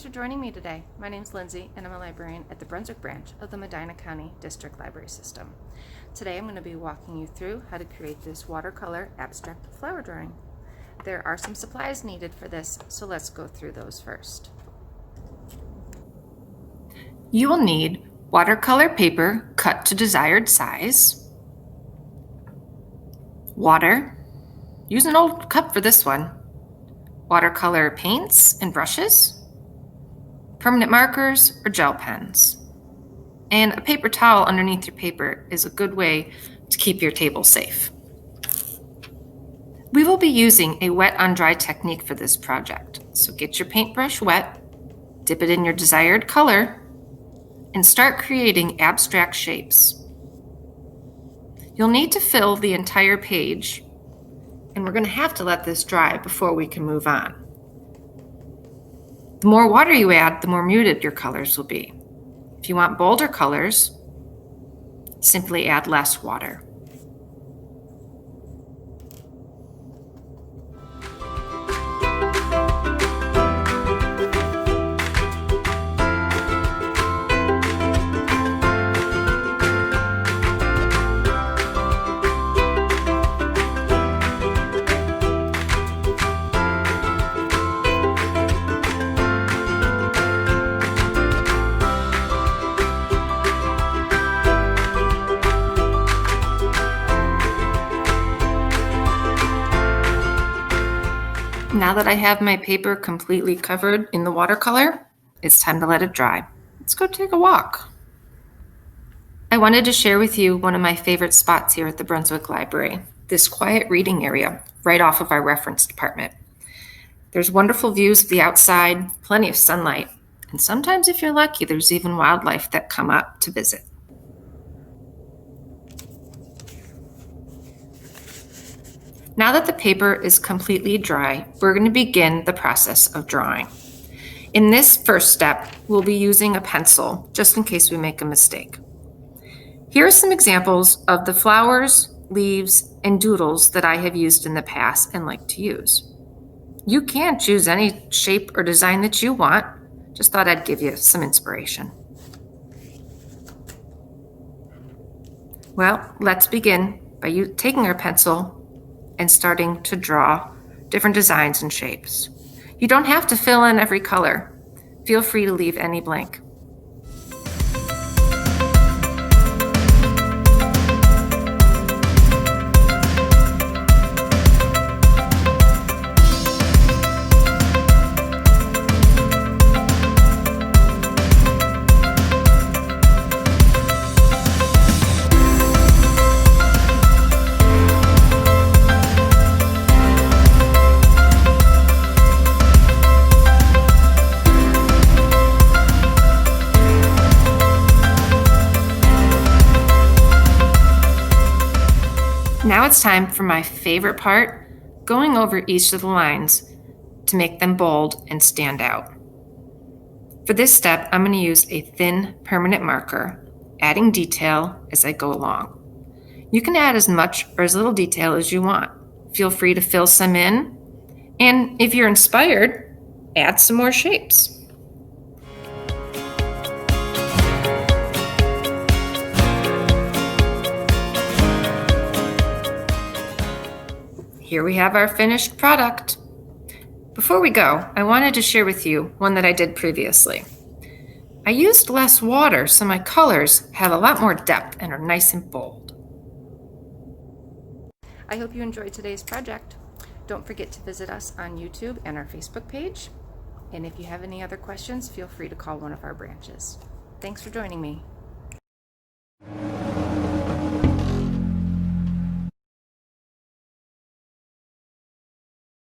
for joining me today. My name's Lindsay and I'm a librarian at the Brunswick branch of the Medina County District Library System. Today I'm going to be walking you through how to create this watercolor abstract flower drawing. There are some supplies needed for this, so let's go through those first. You will need watercolor paper cut to desired size, water, use an old cup for this one, watercolor paints and brushes, permanent markers or gel pens, and a paper towel underneath your paper is a good way to keep your table safe. We will be using a wet on dry technique for this project, so get your paintbrush wet, dip it in your desired color, and start creating abstract shapes. You'll need to fill the entire page, and we're going to have to let this dry before we can move on. The more water you add, the more muted your colors will be. If you want bolder colors, simply add less water. Now that I have my paper completely covered in the watercolor, it's time to let it dry. Let's go take a walk. I wanted to share with you one of my favorite spots here at the Brunswick Library, this quiet reading area right off of our reference department. There's wonderful views of the outside, plenty of sunlight, and sometimes if you're lucky, there's even wildlife that come up to visit. Now that the paper is completely dry, we're going to begin the process of drawing. In this first step, we'll be using a pencil, just in case we make a mistake. Here are some examples of the flowers, leaves, and doodles that I have used in the past and like to use. You can choose any shape or design that you want. Just thought I'd give you some inspiration. Well, let's begin by taking our pencil and starting to draw different designs and shapes. You don't have to fill in every color. Feel free to leave any blank. Now it's time for my favorite part, going over each of the lines to make them bold and stand out. For this step, I'm going to use a thin permanent marker, adding detail as I go along. You can add as much or as little detail as you want. Feel free to fill some in, and if you're inspired, add some more shapes. Here we have our finished product. Before we go, I wanted to share with you one that I did previously. I used less water, so my colors have a lot more depth and are nice and bold. I hope you enjoyed today's project. Don't forget to visit us on YouTube and our Facebook page. And if you have any other questions, feel free to call one of our branches. Thanks for joining me.